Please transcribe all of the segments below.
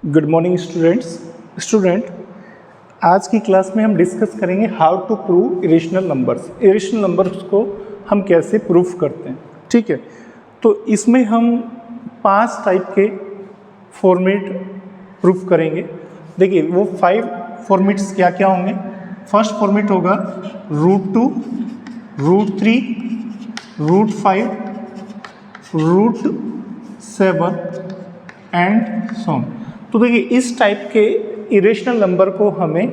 Good morning student आज की class में हम डिस्कस करेंगे how to prove irrational numbers को हम कैसे प्रूफ करते हैं। ठीक है, तो इसमें हम 5 टाइप के फॉर्मेट प्रूफ करेंगे। देखिए वो 5 फॉर्मेट्स क्या क्या होंगे। फर्स्ट फॉर्मेट होगा √2, √3, √5, √7 एंड सो ऑन। तो देखिए इस टाइप के इरेशनल नंबर को हमें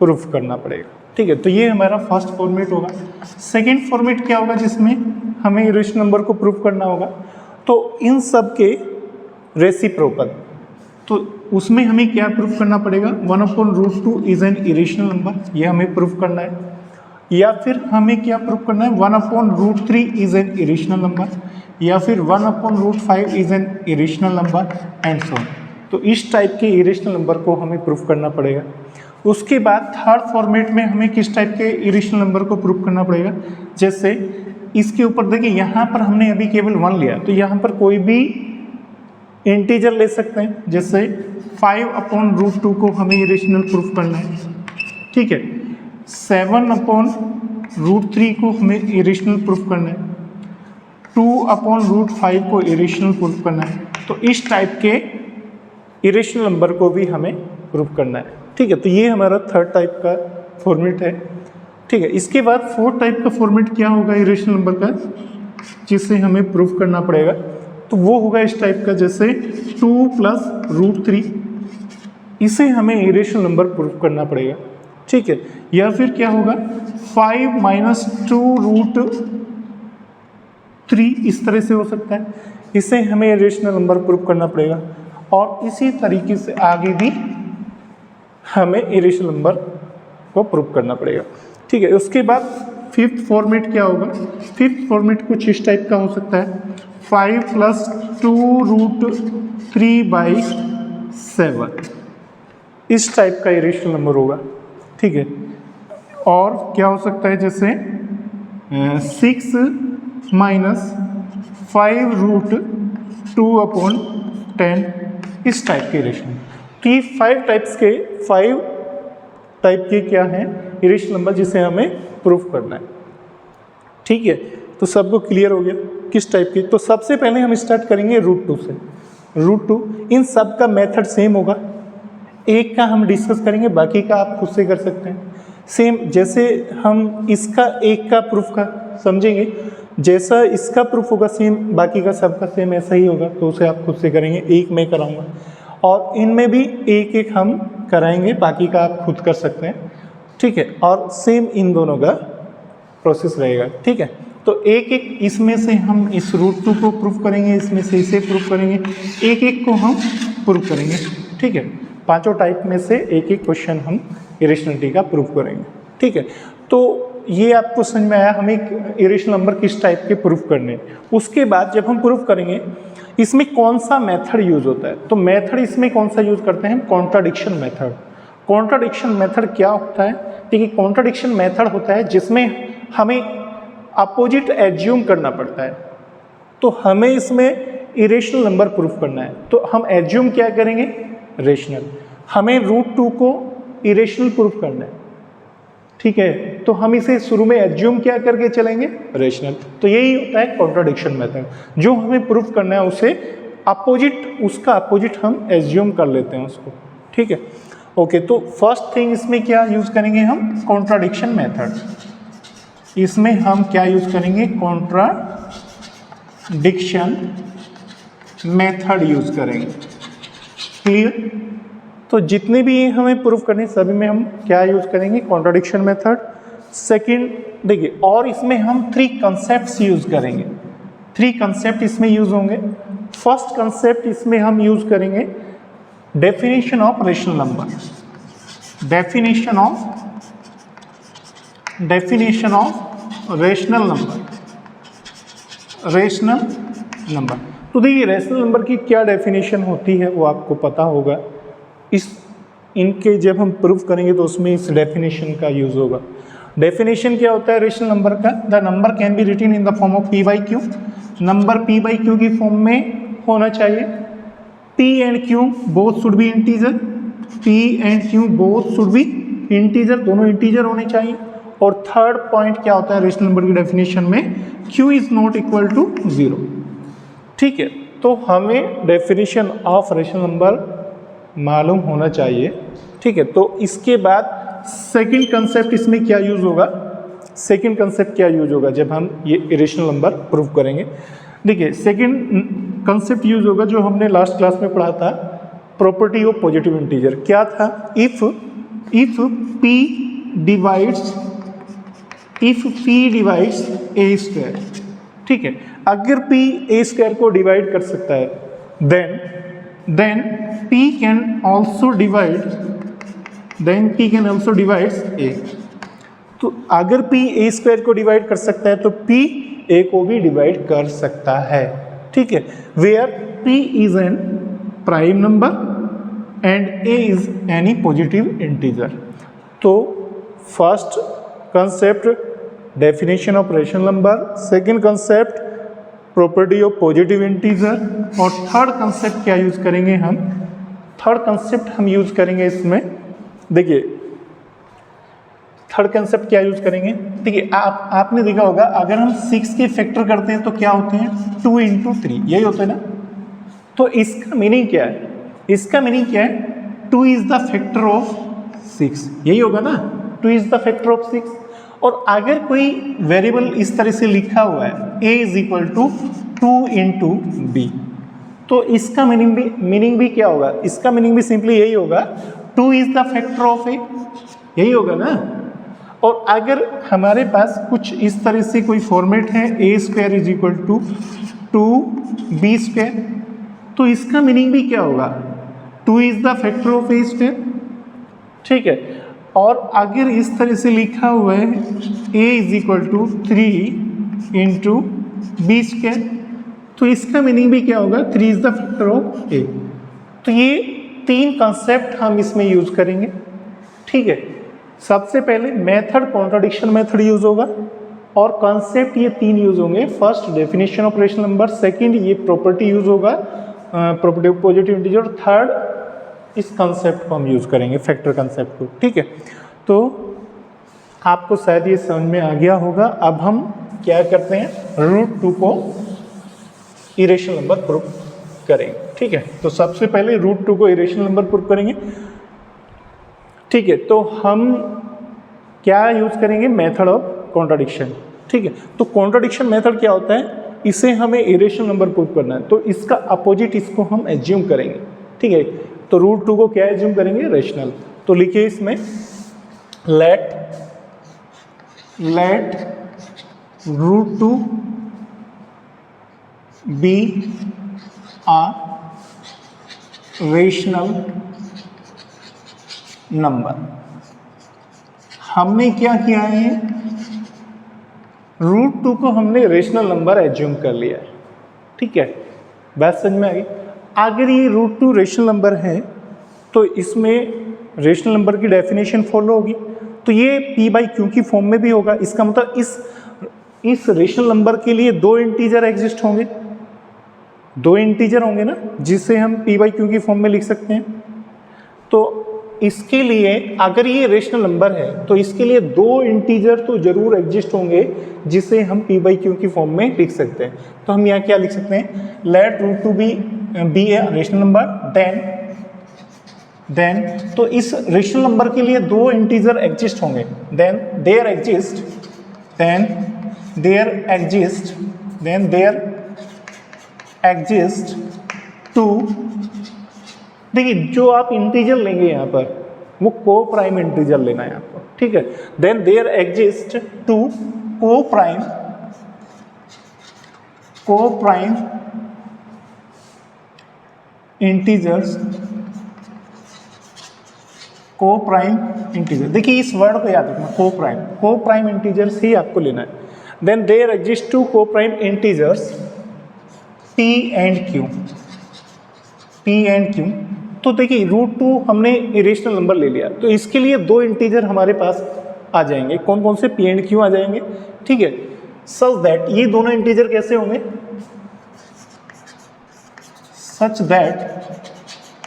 प्रूफ करना पड़ेगा। ठीक है, तो ये हमारा फर्स्ट फॉर्मेट होगा। सेकंड फॉर्मेट क्या होगा जिसमें हमें इरेशनल नंबर को प्रूफ करना होगा, तो इन सब के रेसिप्रोकल, तो उसमें हमें क्या प्रूफ करना पड़ेगा, 1/√2 इज एन इरेशनल नंबर, ये हमें प्रूफ करना है। या फिर हमें क्या प्रूफ करना है, 1/√3 इज एन इरेशनल नंबर, या फिर 1/√5 is an irrational number and so on. तो इस टाइप के इरेशनल नंबर को हमें प्रूफ करना पड़ेगा। उसके बाद थर्ड फॉर्मेट में हमें किस टाइप के इरेशनल नंबर को प्रूफ करना पड़ेगा, जैसे इसके ऊपर देखिए यहाँ पर हमने अभी केवल 1 लिया, तो यहाँ पर कोई भी इंटीजर ले सकते हैं। जैसे 5/√2 को हमें इरेशनल प्रूफ करना है। ठीक है, 7/√3 को हमें इरेशनल प्रूफ करना है, 2/√5 को इरेशनल प्रूफ करना है। तो इस टाइप के इरेशनल नंबर को भी हमें प्रूफ करना है। ठीक है, तो ये हमारा थर्ड टाइप का फॉर्मेट है। ठीक है, इसके बाद फोर्थ टाइप का फॉर्मेट क्या होगा इरेशनल नंबर का, जिसे हमें प्रूफ करना पड़ेगा, तो वो होगा इस टाइप का, जैसे 2 + √3, इसे हमें इरेशनल नंबर प्रूफ करना पड़ेगा। ठीक है, या फिर क्या होगा 5 - 2√3, इस तरह से हो सकता है, इसे हमें इरेशनल नंबर प्रूफ करना पड़ेगा। और इसी तरीके से आगे भी हमें इरेशनल नंबर को प्रूफ करना पड़ेगा। ठीक है, उसके बाद फिफ्थ फॉर्मेट क्या होगा, फिफ्थ फॉर्मेट कुछ इस टाइप का हो सकता है, 5 + 2√3/7, इस टाइप का इरेशनल नंबर होगा। ठीक है, और क्या हो सकता है, जैसे 6 - 5√2/10, इस टाइप के इरेशनल। तो ये 5 टाइप के क्या हैं इरेशनल नंबर, जिसे हमें प्रूफ करना है। ठीक है, तो सबको क्लियर हो गया किस टाइप की। तो सबसे पहले हम स्टार्ट करेंगे √2 से। √2 इन सब का मेथड सेम होगा, एक का हम डिस्कस करेंगे, बाकी का आप खुद से कर सकते हैं। सेम जैसे हम इसका एक का प्रूफ का समझेंगे, जैसा इसका प्रूफ होगा सेम बाकी का सबका सेम ऐसा ही होगा, तो उसे आप खुद से करेंगे। एक मैं कराऊंगा और इनमें भी एक एक हम कराएंगे, बाकी का आप खुद कर सकते हैं। ठीक है, और सेम इन दोनों का प्रोसेस रहेगा। ठीक है, तो एक एक इसमें से हम इस √2 को प्रूफ करेंगे, इसमें से इसे प्रूफ करेंगे, एक एक को हम प्रूफ करेंगे। ठीक है, पांचों टाइप में से एक एक क्वेश्चन हम इरेशनलिटी का प्रूफ करेंगे। ठीक है, तो ये आपको समझ में आया हमें इरेशनल नंबर किस टाइप के प्रूफ करने। उसके बाद जब हम प्रूफ करेंगे इसमें कौन सा मेथड यूज होता है, तो मेथड इसमें कौन सा यूज करते हैं, कॉन्ट्राडिक्शन मेथड। कॉन्ट्राडिक्शन मेथड क्या होता है, देखिए कॉन्ट्राडिक्शन मेथड होता है जिसमें हमें अपोजिट एज्यूम करना पड़ता है। तो हमें इसमें इरेशनल नंबर प्रूफ करना है, तो हम एज्यूम क्या करेंगे, रेशनल। हमें √2 को इरेशनल प्रूफ करना है। ठीक है, तो हम इसे शुरू में एज्यूम क्या करके चलेंगे, रेशनल। तो यही होता है कॉन्ट्राडिक्शन मेथड, जो हमें प्रूफ करना है उसे अपोजिट, उसका अपोजिट हम एज्यूम कर लेते हैं उसको। ठीक है, ओके। तो फर्स्ट थिंग इसमें क्या यूज करेंगे हम, कॉन्ट्राडिक्शन मेथड। इसमें हम क्या यूज करेंगे, कॉन्ट्राडिक्शन मेथड यूज करेंगे। क्लियर, तो जितने भी हमें प्रूफ करने सभी में हम क्या यूज करेंगे, कॉन्ट्राडिक्शन मेथड। सेकंड देखिए, और इसमें हम 3 कंसेप्ट्स यूज करेंगे, 3 कंसेप्ट इसमें यूज होंगे। फर्स्ट कंसेप्ट इसमें हम यूज करेंगे definition of rational number. Definition of rational number. तो देखिए रेशनल नंबर की क्या डेफिनेशन होती है वो आपको पता होगा। इनके जब हम प्रूफ करेंगे तो उसमें इस डेफिनेशन का यूज होगा। डेफिनेशन क्या होता है रेशनल नंबर का, the number can be written in the form of p/q। Number p/q की फॉर्म में होना चाहिए। P and Q both should be integer, P and Q both should be integer, दोनों इंटीजर होने चाहिए। और थर्ड पॉइंट क्या होता है रेशनल नंबर की डेफिनेशन में, Q is not equal to 0। ठीक है, तो हमें डेफिनेशन ऑफ रेशनल नंबर मालूम होना चाहिए। ठीक है, तो इसके बाद सेकंड कंसेप्ट इसमें क्या यूज होगा, सेकंड कंसेप्ट क्या यूज होगा जब हम ये इरेशनल नंबर प्रूव करेंगे। देखिए सेकंड कंसेप्ट यूज होगा जो हमने लास्ट क्लास में पढ़ा था, प्रॉपर्टी ऑफ पॉजिटिव इंटीजर। क्या था, if p divides a square. ठीक है, अगर p a स्क्वायर को डिवाइड कर सकता है then p can also divide a। तो अगर p a स्क्वायर को डिवाइड कर सकता है तो p a को भी डिवाइड कर सकता है। ठीक है, where p is an prime number and a is any positive integer. तो first concept definition of rational number, second concept property of positive integer, और थर्ड कंसेप्ट क्या यूज करेंगे हम, थर्ड कंसेप्ट हम यूज करेंगे इसमें। देखिए थर्ड कंसेप्ट क्या यूज करेंगे, देखिए आपने देखा होगा अगर हम 6 के फैक्टर करते हैं तो क्या होते हैं, 2 इंटू 3, यही होता है ना। तो इसका मीनिंग क्या है, इसका मीनिंग क्या है, 2 इज द फैक्टर ऑफ 6, यही होगा ना, 2 इज द फैक्टर ऑफ 6। और अगर कोई वेरिएबल इस तरह से लिखा हुआ है a is equal to 2 into b, तो इसका मीनिंग भी क्या होगा, इसका मीनिंग भी सिंपली यही होगा, 2 is the factor of a, यही होगा ना। और अगर हमारे पास कुछ इस तरह से कोई फॉर्मेट है a square is equal to 2b square, तो इसका मीनिंग भी क्या होगा, 2 is the factor of a square. ठीक है, और अगर इस तरह से लिखा हुआ है a is equal to 3 into b square, तो इसका मीनिंग भी क्या होगा, 3 is the factor of a। तो ये 3 कंसेप्ट हम इसमें यूज करेंगे। ठीक है, सबसे पहले मेथड कॉन्ट्राडिक्शन मेथड यूज होगा, और कॉन्सेप्ट ये 3 यूज होंगे। First definition of rational number, second ये प्रॉपर्टी यूज होगा प्रॉपर्टी ऑफ पॉजिटिव इंटीजर, और थर्ड इस कंसेप्ट को हम यूज करेंगे, फैक्टर कंसेप्ट को। ठीक है, तो आपको शायद ये समझ में आ गया होगा। अब हम क्या करते हैं, √2 को इरेशनल नंबर प्रूव करेंगे। ठीक है, तो सबसे पहले √2 को इरेशनल नंबर प्रूव करेंगे। ठीक है, तो हम क्या यूज करेंगे, मेथड ऑफ कॉन्ट्राडिक्शन। ठीक है, तो कॉन्ट्राडिक्शन मेथड क्या होता है, इसे हमें इरेशनल नंबर प्रूव करना है, तो इसका अपोजिट इसको हम एज्यूम करेंगे। ठीक है, तो √2 को क्या एज्यूम करेंगे, रेशनल। तो लिखिए इसमें late √2 B a rational number. हमने क्या किया है, √2 को हमने रेशनल नंबर एज्यूम कर लिया है। ठीक है, बात समझ में आ गई। अगर ये √2 रेशनल नंबर है तो इसमें रेशनल नंबर की डेफिनेशन फॉलो होगी, तो ये p/q की फॉर्म में भी होगा। इसका मतलब इस रेशनल नंबर के लिए 2 इंटीजर एग्जिस्ट होंगे, 2 इंटीजर होंगे ना, जिसे हम p/q की फॉर्म में लिख सकते हैं। तो इसके लिए अगर ये रेशनल नंबर है तो इसके लिए 2 इंटीजर तो जरूर एग्जिस्ट होंगे जिसे हम p/q की फॉर्म में लिख सकते हैं। तो हम यहाँ क्या लिख सकते हैं, let √2 be a rational number, then तो इस रेशनल नंबर के लिए 2 इंटीजर एग्जिस्ट होंगे, देन देयर एग्जिस्ट 2। देखिए जो आप इंटीजर लेंगे यहाँ पर वो को प्राइम इंटीजर लेना है आपको। ठीक है, देन देयर एग्जिस्ट 2 को प्राइम इंटीजर्स, को प्राइम इंटीजर। देखिए इस वर्ड को याद रखना, को प्राइम इंटीजर्स ही आपको लेना है। देन देयर एग्जिस्ट 2 को prime integers p and q। तो देखिए √2 हमने इरेशनल नंबर ले लिया, तो इसके लिए 2 इंटीजर हमारे पास आ जाएंगे। कौन कौन से, p एंड q आ जाएंगे। ठीक है, सच दैट ये दोनों इंटीजर कैसे होंगे, सच दैट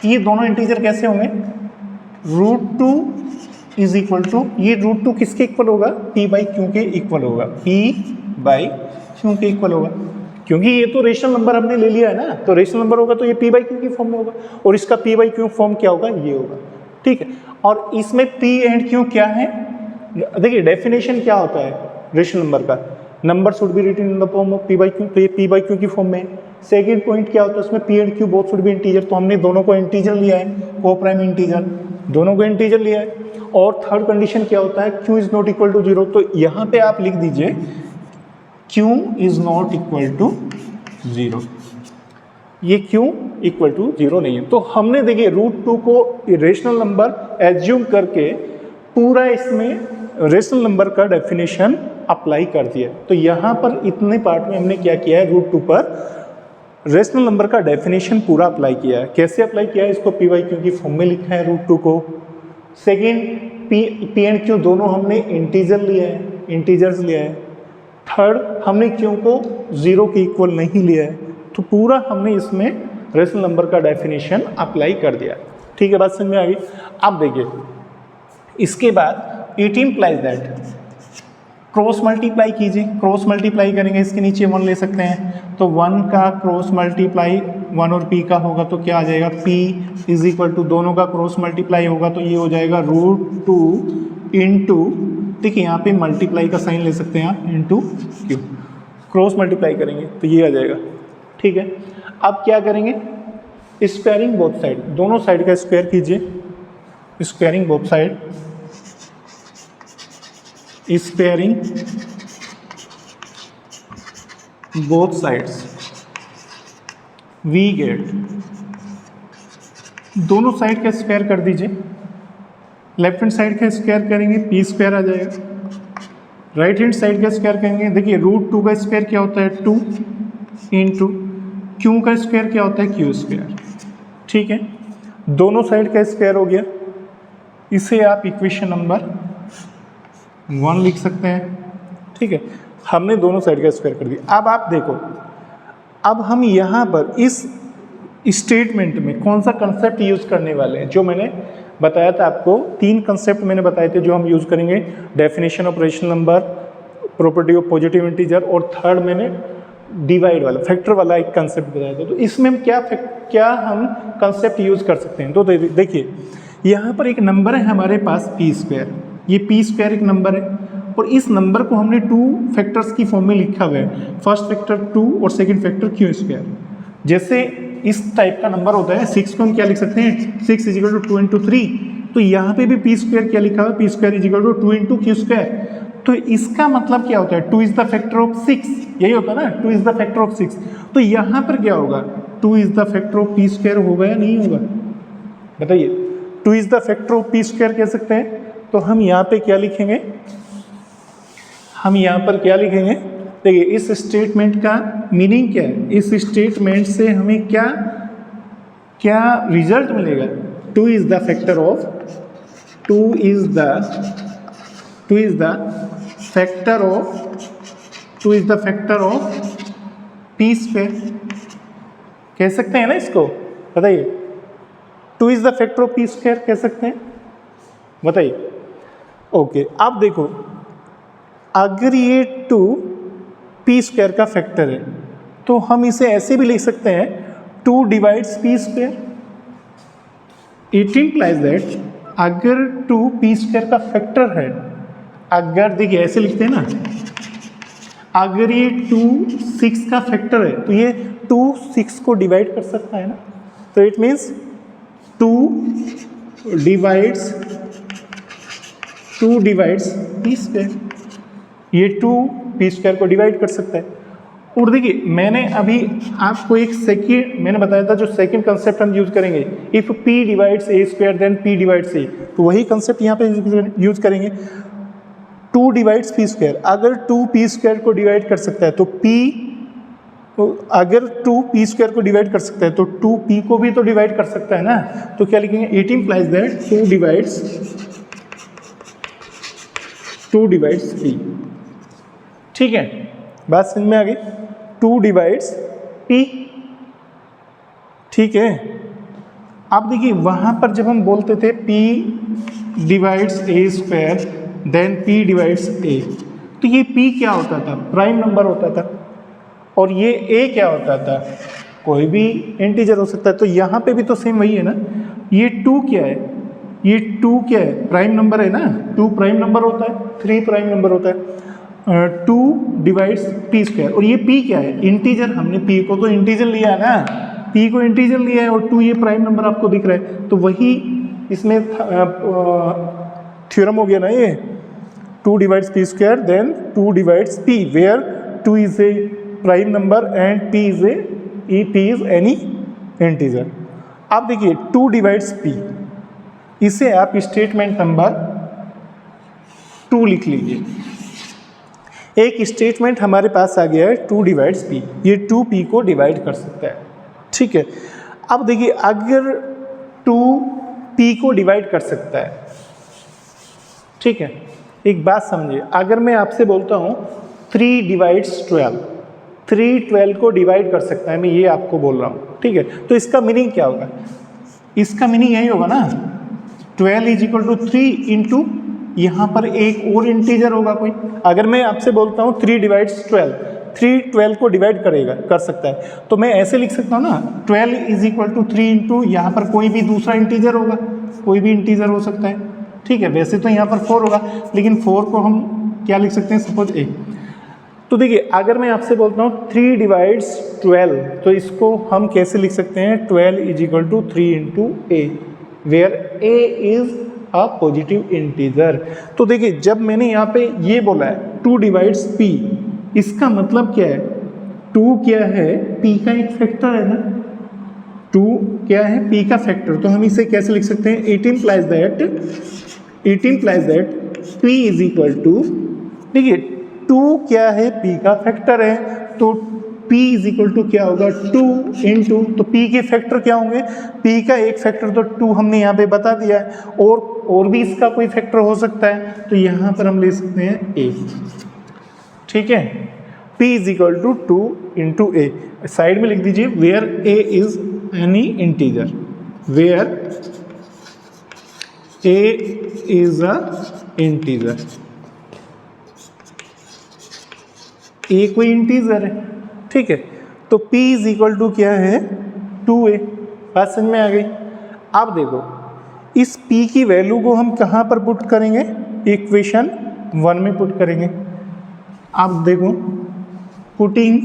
ये दोनों इंटीजर कैसे होंगे, √2 इज इक्वल टू, ये √2 किसके इक्वल होगा, p/q के इक्वल होगा, p/q के इक्वल होगा, क्योंकि ये तो रेशनल नंबर हमने ले लिया है ना, तो रेशनल नंबर होगा तो ये p/q की फॉर्म में होगा, और इसका p/q फॉर्म क्या होगा, ये होगा, ठीक है। और इसमें p एंड q क्या है, देखिए डेफिनेशन क्या होता है रेशनल नंबर का, number should be written in the form of p/q, तो ये p/q की फॉर्म में है। सेकेंड पॉइंट क्या होता है उसमें, p and q both should be integer, तो हमने दोनों को इंटीजर लिया है, को प्राइम इंटीजर, दोनों को इंटीजर लिया है। और थर्ड कंडीशन क्या होता है, q is not equal to 0, तो यहाँ पे आप लिख दीजिए q is not equal to 0, ये q इक्वल टू 0 नहीं है। तो हमने देखिए √2 को रेशनल नंबर एज्यूम करके पूरा इसमें रेशनल नंबर का डेफिनेशन अप्लाई कर दिया। तो यहाँ पर इतने पार्ट में हमने क्या किया है, √2 पर रेशनल नंबर का डेफिनेशन पूरा अप्लाई किया है। कैसे अप्लाई किया है, इसको p/q की फॉर्म में लिखा है √2 को। सेकेंड, p एंड q दोनों हमने इंटीजर लिया है, इंटीजर्स लिया है। थर्ड, हमने q को 0 के इक्वल नहीं लिया है, तो पूरा हमने इसमें रेशनल नंबर का डेफिनेशन अप्लाई कर दिया। ठीक है, बात समझ में आ गई। अब देखिए इसके बाद it implies that, cross multiply कीजिए, क्रॉस मल्टीप्लाई करेंगे, इसके नीचे 1 ले सकते हैं, तो 1 का क्रॉस मल्टीप्लाई 1 और p का होगा तो क्या आ जाएगा, p इज इक्वल टू, दोनों का क्रॉस मल्टीप्लाई होगा तो ये हो जाएगा √2 इंटू, देखिए यहाँ पे मल्टीप्लाई का साइन ले सकते हैं आप, इंटू q, क्रॉस मल्टीप्लाई करेंगे तो ये आ जाएगा। ठीक है, अब क्या करेंगे, स्क्वायरिंग बोथ साइड, दोनों साइड का स्क्वायर कीजिए, squaring both side, squaring both sides, we get, दोनों साइड का स्क्वायर कर दीजिए, लेफ्ट हैंड साइड का स्क्वायर करेंगे p² आ जाएगा, राइट हैंड साइड का स्क्वायर करेंगे, देखिए √2 का स्क्वायर क्या होता है 2 इंटू q का स्क्वायर क्या होता है q²। ठीक है, दोनों साइड का स्क्वायर हो गया, इसे आप इक्वेशन नंबर 1 लिख सकते हैं। ठीक है, हमने दोनों साइड का स्क्वायर कर दिया। अब आप देखो, अब हम यहाँ पर इस स्टेटमेंट में कौन सा कंसेप्ट यूज़ करने वाले हैं, जो मैंने बताया था आपको, 3 कंसेप्ट मैंने बताए थे जो हम यूज़ करेंगे, definition of rational number, property of positive integer, और थर्ड मैंने डिवाइड वाला, फैक्टर वाला एक कंसेप्ट बताया था। तो इसमें हम क्या हम कंसेप्ट यूज़ कर सकते हैं, तो देखिए यहाँ पर एक नंबर है हमारे पास p², ये p² एक नंबर है, और इस नंबर को हमने 2 फैक्टर्स की फॉर्म में लिखा हुआ है, फर्स्ट फैक्टर 2 और सेकंड फैक्टर q²। जैसे इस टाइप का नंबर होता है 6 को हम क्या लिख सकते हैं, 6 इज इक्वल टू 2 इंटू 3, तो यहाँ पे भी p² क्या लिखा हुआ है, p² is equal to 2 into q²। तो इसका मतलब क्या होता है, 2 इज द फैक्टर ऑफ 6, यही होता है ना, 2 इज द फैक्टर ऑफ 6। तो यहाँ पर क्या होगा, 2 is the factor of p² होगा या नहीं होगा, बताइए, 2 is the factor of p² कह सकते हैं। तो हम यहाँ पे क्या लिखेंगे, हम यहाँ पर क्या लिखेंगे, देखिए इस स्टेटमेंट का मीनिंग क्या है, इस स्टेटमेंट से हमें क्या क्या रिजल्ट मिलेगा, 2 is the factor of, 2 is the factor of p², कह सकते हैं ना इसको, बताइए, 2 is the factor of p² कह सकते हैं, बताइए। ओके, अब देखो अगर ये 2 p² का फैक्टर है तो हम इसे ऐसे भी लिख सकते हैं, 2 divides p²। It implies that अगर 2 p² का फैक्टर है, अगर देखिए ऐसे लिखते हैं ना, अगर ये 2 6 का फैक्टर है तो ये 2 6 को डिवाइड कर सकता है ना, तो इट मीन्स 2 डिवाइड्स p², ये 2 p² को डिवाइड कर सकता है। और देखिए मैंने अभी आपको एक सेकेंड मैंने बताया था, जो सेकेंड कंसेप्ट हम यूज करेंगे, if p divides a² then p divides a, तो वही कंसेप्ट यहाँ पे यूज करेंगे, 2 डिवाइड्स p²। अगर 2 p² को डिवाइड कर सकता है तो अगर 2 p² को डिवाइड कर सकता है तो 2p को भी तो डिवाइड कर सकता है ना, तो क्या लिखेंगे, it implies that 2 divides p। ठीक है, बात समझ में आ गई, 2 डिवाइड्स p। ठीक है, अब देखिए वहाँ पर जब हम बोलते थे p divides a square then p divides a, तो ये p क्या होता था? प्राइम नंबर होता था। और ये a क्या होता था? कोई भी इंटीजर हो सकता है। तो यहाँ पे भी तो सेम वही है ना। ये 2 क्या है? ये 2 क्या है? प्राइम नंबर है ना। 2 प्राइम नंबर होता है, 3 प्राइम नंबर होता है। 2 डिवाइड्स p स्क्वायर। और ये p क्या है? इंटीजर। हमने p को तो इंटीजर लिया है ना, p को इंटीजर लिया है और 2 ये प्राइम नंबर आपको दिख रहा है। तो वही इसमें थ्योरम हो गया ना ये, 2 divides p square then 2 divides p, where 2 is a prime number and p is any integer. अब देखिए 2 डिवाइड्स p, इसे आप स्टेटमेंट नंबर 2 लिख लीजिए। एक स्टेटमेंट हमारे पास आ गया है 2 डिवाइड्स p, ये 2p को डिवाइड कर सकता है, ठीक है। अब देखिए अगर 2p को डिवाइड कर सकता है, ठीक है, एक बात समझिए, अगर मैं आपसे बोलता हूँ 3 डिवाइड्स 12, 3 12 को डिवाइड कर सकता है, मैं ये आपको बोल रहा हूँ, ठीक है। तो इसका मीनिंग क्या होगा? इसका मीनिंग यही होगा ना, 12 इज इक्वल टू 3 इंटू यहाँ पर एक और इंटीजर होगा कोई। अगर मैं आपसे बोलता हूँ 3 डिवाइड्स 12, 3 12 को डिवाइड कर सकता है, तो मैं ऐसे लिख सकता हूँ ना, 12 इज इक्वल टू 3 इंटू यहाँ पर कोई भी दूसरा इंटीजर होगा, कोई भी इंटीजर हो सकता है, ठीक है। वैसे तो यहाँ पर 4 होगा, लेकिन 4 को हम क्या लिख सकते हैं? Suppose a। तो देखिए अगर मैं आपसे बोलता हूँ 3 डिवाइड्स 12, तो इसको हम कैसे लिख सकते हैं? 12 is equal to 3 into a, where a is a positive integer. तो देखिए जब मैंने यहाँ पे ये बोला है 2 डिवाइड्स p, इसका मतलब क्या है? 2 क्या है? p का एक फैक्टर है ना, 2 क्या है? p का फैक्टर। तो हम इसे कैसे लिख सकते हैं? It implies that p is equal to, देखिए 2 क्या है? p का फैक्टर है, तो p इज इक्वल टू क्या होगा? 2 इंटू, तो p के फैक्टर क्या होंगे? p का एक फैक्टर तो 2 हमने यहाँ पे बता दिया है, और भी इसका कोई फैक्टर हो सकता है, तो यहाँ पर हम ले सकते हैं a, ठीक है। p is equal to 2 into a, side में लिख दीजिए where a is any integer, where a is a integer, a कोई इंटीजर है, ठीक है। तो p इज इक्वल टू क्या है? 2a। बात समझ में आ गई? अब देखो इस p की वैल्यू को हम कहाँ पर पुट करेंगे? इक्वेशन 1 में पुट करेंगे। अब देखो putting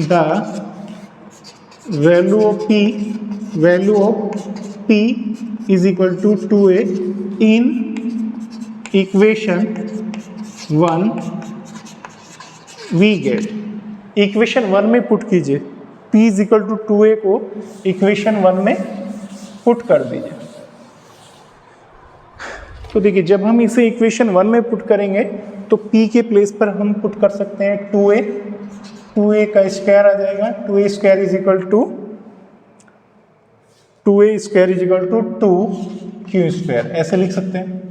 the value of p is equal to 2a in equation 1, we get, equation 1 में पुट कीजिए, p is equal to 2a को इक्वेशन 1 में पुट कर दीजिए। तो देखिए जब हम इसे इक्वेशन 1 में पुट करेंगे तो p के प्लेस पर हम पुट कर सकते हैं 2a का स्क्वायर आ जाएगा, 2a square is equal to 2q square, ऐसे लिख सकते हैं,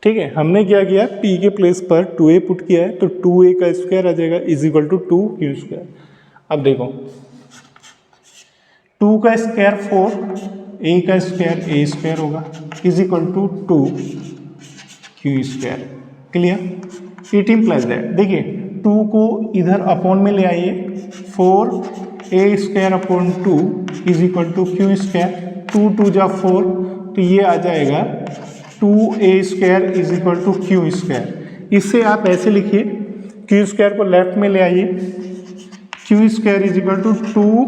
ठीक है। हमने क्या किया? p के प्लेस पर 2a पुट किया है, तो 2a का स्क्वायर आ जाएगा is equal to 2q square. अब देखो 2 का स्क्वायर 4, a का स्क्वायर a स्क्वायर होगा is equal to 2q square. Clear? It implies that, देखिए 2 को इधर अपॉन में ले आइए, 4a square upon 2 is equal to q square, 2 2 जा 4, तो ये आ जाएगा 2a square is equal to q square. इससे आप ऐसे लिखिए, q स्क्वायर को लेफ्ट में ले आइए, q square is equal to 2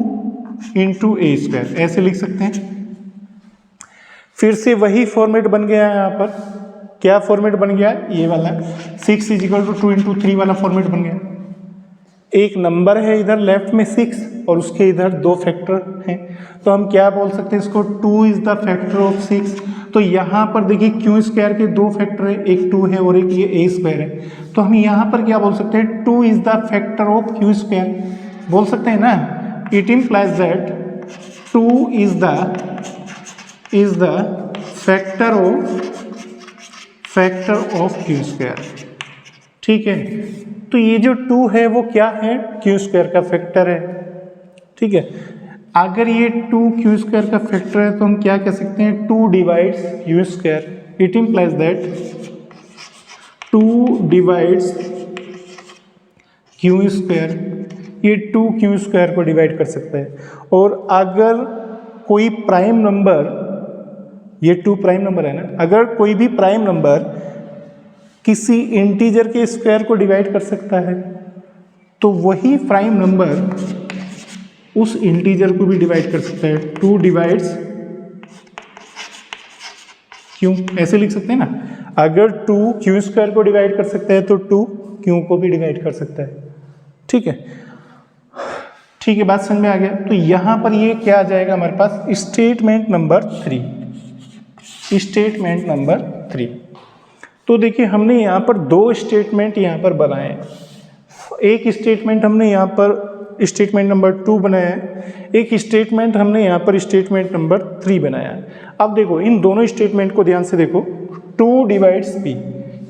into a square, ऐसे लिख सकते हैं। फिर से वही फॉर्मेट बन गया है यहाँ पर, क्या फॉर्मेट बन गया? ये वाला 6 इज इक्वल टू 2 इंटू 3 वाला फॉर्मेट बन गया। एक नंबर है इधर लेफ्ट में 6 और उसके इधर 2 फैक्टर हैं, तो हम क्या बोल सकते हैं इसको? 2 इज द फैक्टर ऑफ 6। तो यहाँ पर देखिए q स्क्वायर के 2 फैक्टर है, एक 2 है और एक ये a स्क्वायर है, तो हम यहाँ पर क्या बोल सकते हैं? 2 is the factor of q square बोल सकते हैं ना। It implies that 2 is the factor of q square, ठीक है। तो ये जो 2 है वो क्या है? q स्क्वायर का फैक्टर है, ठीक है। अगर ये 2q² का फैक्टर है तो हम क्या कह सकते हैं, 2 divides u²। It implies that 2 divides q², ये 2q² को डिवाइड कर सकता है। और अगर कोई प्राइम नंबर, ये 2 प्राइम नंबर है ना, अगर कोई भी प्राइम नंबर किसी इंटीजर के स्क्वायर को डिवाइड कर सकता है तो वही प्राइम नंबर उस इंटीजर को भी डिवाइड कर सकता है। 2 डिवाइड्स q, ऐसे लिख सकते हैं ना, अगर 2q² को डिवाइड कर सकता है तो 2q को भी डिवाइड कर सकता है। ठीक है, ठीक है, बात समझ में आ गया। तो यहां पर ये क्या आ जाएगा हमारे पास, स्टेटमेंट नंबर 3, स्टेटमेंट नंबर 3। तो देखिए हमने यहाँ पर 2 स्टेटमेंट यहाँ पर बनाए हैं। एक स्टेटमेंट हमने यहाँ पर स्टेटमेंट नंबर 2 बनाया है, एक स्टेटमेंट हमने यहाँ पर स्टेटमेंट नंबर 3 बनाया है। अब देखो इन दोनों स्टेटमेंट को ध्यान से देखो, 2 डिवाइड्स p,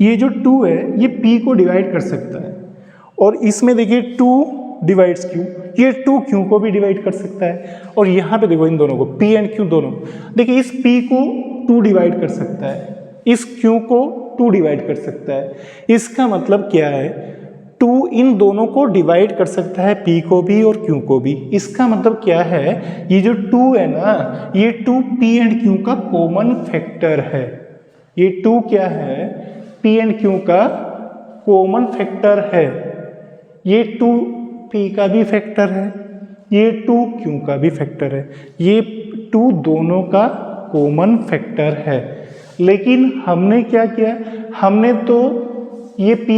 ये जो 2 है ये p को डिवाइड कर सकता है। और इसमें देखिए 2 डिवाइड्स q, ये 2q को भी डिवाइड कर सकता है। और यहाँ पे देखो इन दोनों को p एंड q दोनों, देखिए इस p को 2 डिवाइड कर सकता है, इस q को 2 डिवाइड कर सकता है। इसका मतलब क्या है, 2 इन दोनों को डिवाइड कर सकता है, p को भी और q को भी। इसका मतलब क्या है, ये जो 2 है ना, ये 2 p एंड q का कॉमन फैक्टर है। ये 2 क्या है, p एंड q का कॉमन फैक्टर है। ये 2 p का भी फैक्टर है, ये 2 q का भी फैक्टर है, ये 2 दोनों का कॉमन फैक्टर है। लेकिन हमने क्या किया, हमने तो ये p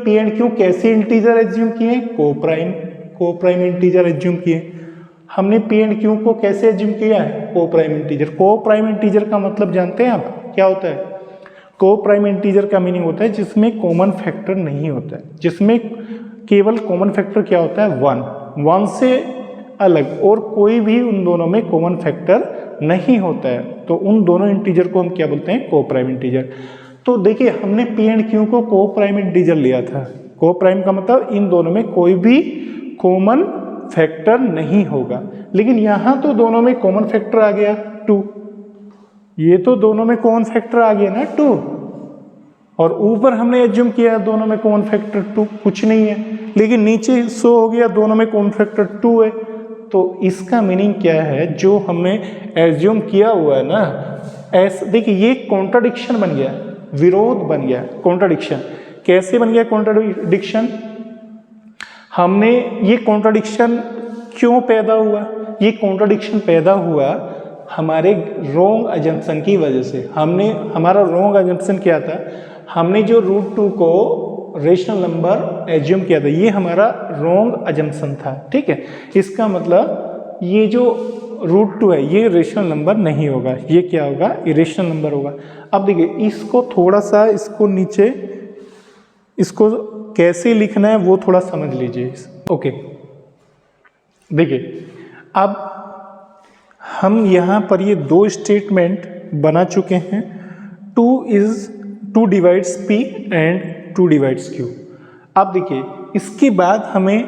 एंड q कैसे इंटीजर एज्यूम किए, को प्राइम इंटीजर एज्यूम किए। हमने p एंड q को कैसे एज्यूम किया है, को प्राइम इंटीजर। को प्राइम इंटीजर का मतलब जानते हैं आप क्या होता है, को प्राइम इंटीजर का मीनिंग होता है जिसमें कॉमन फैक्टर नहीं होता है, जिसमें केवल कॉमन फैक्टर क्या होता है, 1 से अलग और कोई भी उन दोनों में कॉमन फैक्टर नहीं होता है। तो उन दोनों इंटीजर को हम क्या बोलते हैं, को प्राइम इंटीजर। तो देखिए हमने p एंड q को को प्राइम इंटीजर लिया था। को प्राइम का मतलब इन दोनों में कोई भी कॉमन फैक्टर नहीं होगा। लेकिन यहाँ तो दोनों में कॉमन फैक्टर आ गया 2, ये तो दोनों में कॉमन फैक्टर आ गया ना 2, और ऊपर हमने एज्यूम किया दोनों में कॉमन फैक्टर 2 कुछ नहीं है, लेकिन नीचे शो हो गया दोनों में कॉमन फैक्टर 2 है। तो इसका मीनिंग क्या है, जो हमने एज्यूम किया हुआ है ना, ऐसे देखिए ये कॉन्ट्राडिक्शन बन गया, विरोध बन गया। कॉन्ट्राडिक्शन कैसे बन गया, कॉन्ट्राडिक्शन, हमने ये कॉन्ट्राडिक्शन क्यों पैदा हुआ, ये कॉन्ट्राडिक्शन पैदा हुआ हमारे रोंग अजम्पशन की वजह से। हमारा रोंग अजम्पशन क्या था, हमने जो √2 को रेशनल नंबर एज्यूम किया था, ये हमारा रोंग अजम्पशन था। ठीक है, इसका मतलब ये जो √2 है ये रेशनल नंबर नहीं होगा, ये क्या होगा, इरेशनल नंबर होगा। अब देखिए इसको थोड़ा सा, इसको नीचे, इसको कैसे लिखना है वो थोड़ा समझ लीजिए। ओके, देखिए अब हम यहाँ पर ये 2 स्टेटमेंट बना चुके हैं, 2 divides p and 2 divides q। अब देखिए इसके बाद हमें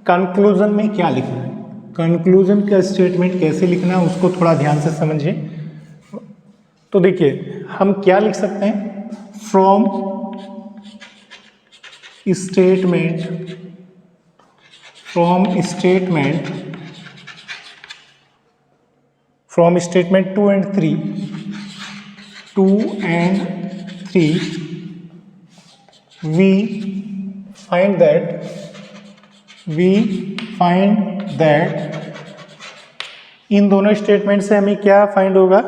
कंक्लूजन में क्या लिखना है, कंक्लूजन का स्टेटमेंट कैसे लिखना है उसको थोड़ा ध्यान से समझिए। तो देखिए हम क्या लिख सकते हैं, from statement 2 and 3 we find that इन दोनों स्टेटमेंट से हमें क्या फाइंड होगा,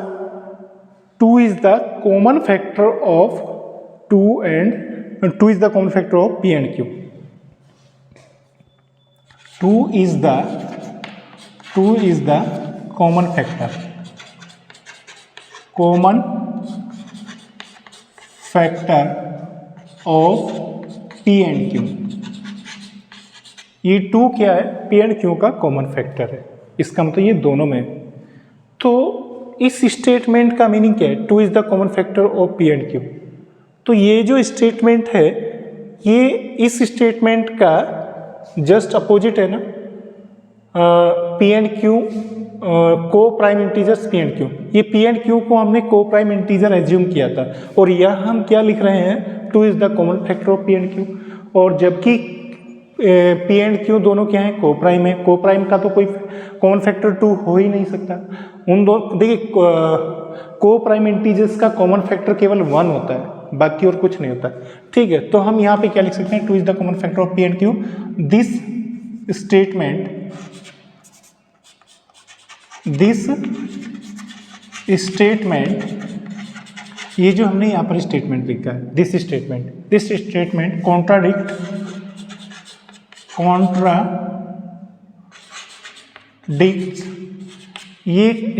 2 is the common factor of 2 is the common factor of p and q। 2 is the common factor of p and q। ये 2 क्या है, p and q का common factor है, इसका मतलब ये दोनों में। तो इस स्टेटमेंट का मीनिंग क्या है, 2 is the common factor of p and q। तो ये जो स्टेटमेंट है ये इस स्टेटमेंट का जस्ट अपोजिट है ना, पी एंड क्यू को prime integers P and Q, ये पी एंड क्यू को हमने को प्राइम इंटीजर एज्यूम किया था और यह हम क्या लिख रहे हैं, 2 is the common factor of P and Q. और जबकि पी एंड क्यू दोनों क्या है, को प्राइम है, को प्राइम का तो कोई कॉमन फैक्टर 2 हो ही नहीं सकता। उन दोनों देखिए को प्राइम इंटीजर्स का कॉमन फैक्टर केवल 1 होता है, बाकी और कुछ नहीं होता। ठीक है, तो हम यहाँ पे क्या लिख सकते हैं, 2 is the common factor of P and q. This statement, ये जो हमने यहाँ पर स्टेटमेंट लिखा है, दिस स्टेटमेंट ये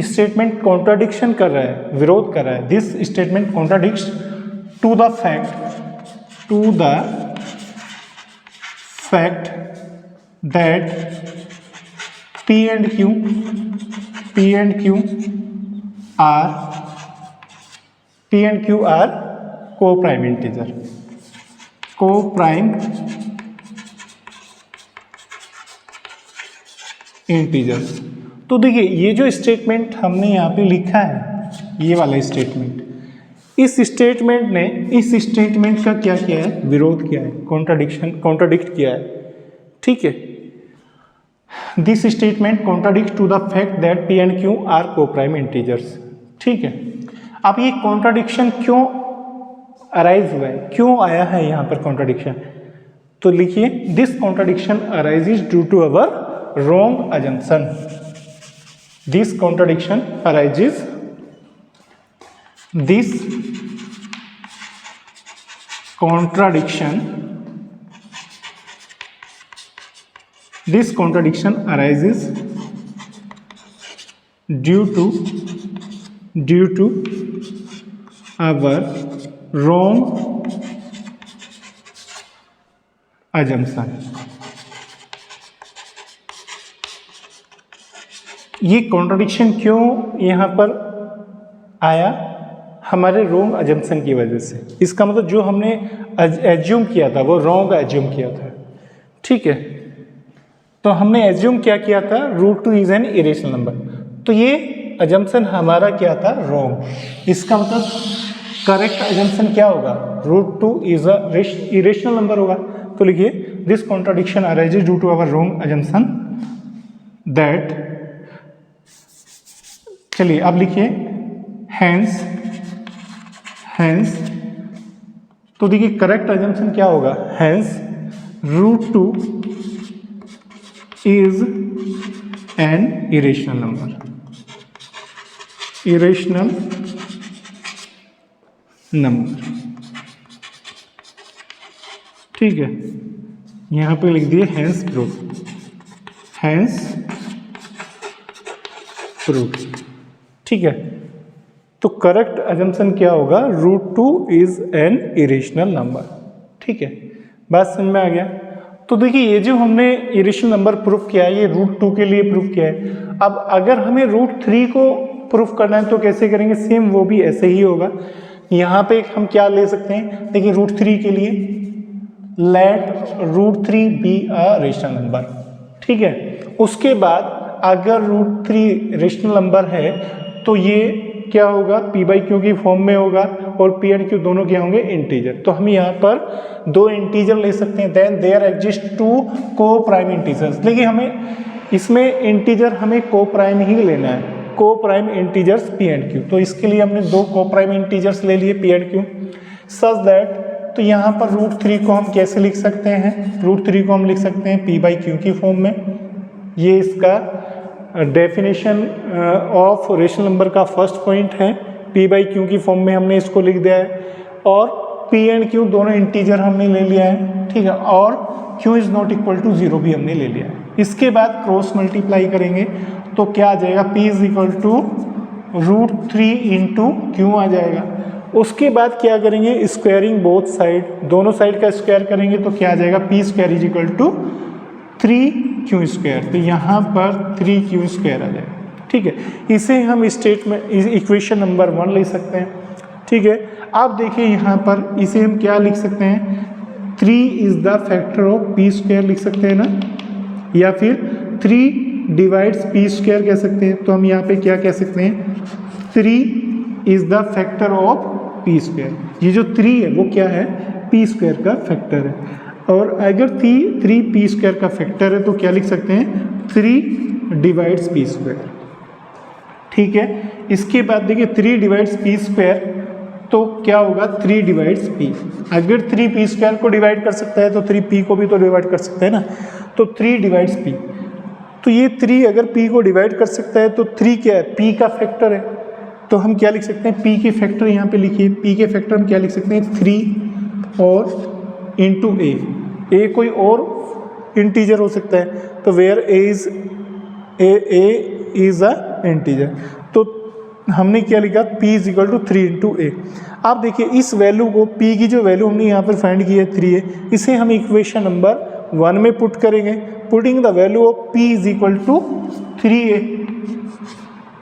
स्टेटमेंट कॉन्ट्राडिक्शन कर रहा है, विरोध कर रहा है। This statement contradicts to the fact that p and q are coprime integers. तो देखिए ये जो स्टेटमेंट हमने यहाँ पे लिखा है, ये वाला स्टेटमेंट, इस स्टेटमेंट का क्या किया है, विरोध किया है, कॉन्ट्राडिक्ट किया है। ठीक है, this statement contradict to the fact that p and q are coprime integers. ठीक है, अब ये कॉन्ट्राडिक्शन क्यों अराइज हुआ है, क्यों आया है यहाँ पर कॉन्ट्राडिक्शन, तो लिखिए this contradiction arises due to our wrong assumption. This contradiction arises due to our wrong assumption. ये कॉन्ट्रडिक्शन क्यों यहाँ पर आया, हमारे रॉन्ग अजम्पशन की वजह से। इसका मतलब जो हमने एज्यूम किया था वो रॉन्ग एज्यूम किया था। ठीक है, तो हमने एज्यूम क्या किया था, √2 इज एन इरेशनल नंबर, तो ये अजम्पशन हमारा क्या था, रॉन्ग। इसका मतलब करेक्ट अजम्पशन क्या होगा, √2 इज अ इरेशनल नंबर होगा। तो लिखिए this contradiction arises due to our wrong assumption that, चलिए अब लिखिए हैंस, तो देखिए करेक्ट अजम्पशन क्या होगा, hence √2 is an irrational number. ठीक है, यहां पे लिख दिए हैंस प्रूफ। ठीक है, तो करेक्ट अजम्पशन क्या होगा, √2 इज एन इरेशनल नंबर। ठीक है, बात समझ में आ गया। तो देखिए ये जो हमने इरेशनल नंबर प्रूफ किया है, ये √2 के लिए प्रूफ किया है। अब अगर हमें √3 को प्रूफ करना है तो कैसे करेंगे, सेम वो भी ऐसे ही होगा। यहाँ पे हम क्या ले सकते हैं, देखिए √3 के लिए let √3 be a rational number. ठीक है, उसके बाद अगर √3 रेशनल नंबर है तो ये क्या होगा, p/q की फॉर्म में होगा और p एंड q दोनों क्या होंगे, इंटीजर। तो हम यहाँ पर 2 इंटीजर ले सकते हैं। देन देयर एग्जिस्ट 2 को प्राइम इंटीजर्स। लेकिन हमें इसमें इंटीजर हमें को प्राइम ही लेना है, को prime integers p and q। तो इसके लिए हमने 2 को प्राइम इंटीजर्स ले लिए p and q such that, तो यहाँ पर √3 को हम कैसे लिख सकते हैं, √3 को हम लिख सकते हैं p/q की फॉर्म में। ये इसका डेफिनेशन ऑफ रेशनल नंबर का फर्स्ट पॉइंट है, p/q की फॉर्म में हमने इसको लिख दिया है और p एंड q दोनों इंटीजर हमने ले लिया है। ठीक है, और q is not equal to 0 भी हमने ले लिया है। इसके बाद क्रॉस मल्टीप्लाई करेंगे तो क्या आ जाएगा, p is equal to √3 into q आ जाएगा। उसके बाद क्या करेंगे, स्क्वायरिंग बोथ साइड, दोनों साइड का स्क्वायर करेंगे तो क्या आ जाएगा, p² is equal to 3q²। तो यहाँ पर 3q² आ जाएगा। ठीक है, इसे हम स्टेटमेंट इक्वेशन नंबर 1 ले सकते हैं। ठीक है, अब देखिए यहाँ पर इसे हम क्या लिख सकते हैं, 3 is the factor of p² लिख सकते हैं ना, या फिर 3 डिवाइड्स पी स्क्वायर कह सकते हैं। तो हम यहाँ पे क्या कह सकते हैं, 3 is the factor of P square. ये जो 3 है वो क्या है, पी स्क्वायर का फैक्टर है। और अगर 3 पी स्क्वायर का फैक्टर है तो क्या लिख सकते हैं, 3 डिवाइड्स पी स्क्वायर। ठीक है, इसके बाद देखिए 3 डिवाइड्स पी स्क्वायर तो क्या होगा, 3 डिवाइड्स पी। अगर 3 पी स्क्वायर को डिवाइड कर सकता है तो 3 पी को भी तो डिवाइड कर सकते हैं ना। तो 3 डिवाइड्स पी, तो ये 3 अगर पी को डिवाइड कर सकता है तो 3 क्या है, पी का फैक्टर है। तो हम क्या लिख सकते हैं, पी के फैक्टर यहाँ पे लिखिए। पी के फैक्टर हम क्या लिख सकते हैं, 3 और इंटू ए कोई और इंटीजर हो सकता है। तो where a is a integer, तो हमने क्या लिखा, p is equal to 3 into a. आप देखिए इस वैल्यू को, p की जो वैल्यू हमने यहाँ पर फाइंड की है 3 है, इसे हम इक्वेशन नंबर 1 में पुट करेंगे। Putting the value of p is equal to 3a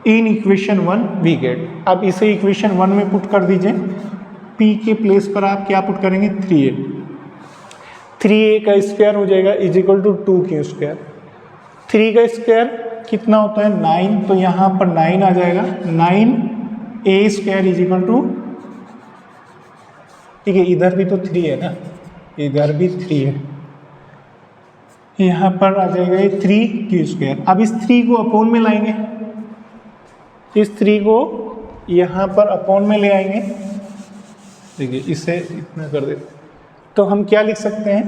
in equation 1 we get. अब इसे इक्वेशन 1 में पुट कर दीजिए। p के प्लेस पर आप क्या पुट करेंगे, 3a का स्क्वायर हो जाएगा is equal to 2q square. 3 का स्क्वायर कितना होता है, 9, तो यहाँ पर 9 आ जाएगा। 9a square is equal to, ठीक है, इधर भी तो 3 है ना, इधर भी 3 है, यहाँ पर आ जाएगा ये 3q स्क्वायर। अब इस 3 को अपॉन में लाएंगे, इस 3 को यहाँ पर अपॉन में ले आएंगे। देखिए इसे इतना कर देते, तो हम क्या लिख सकते हैं,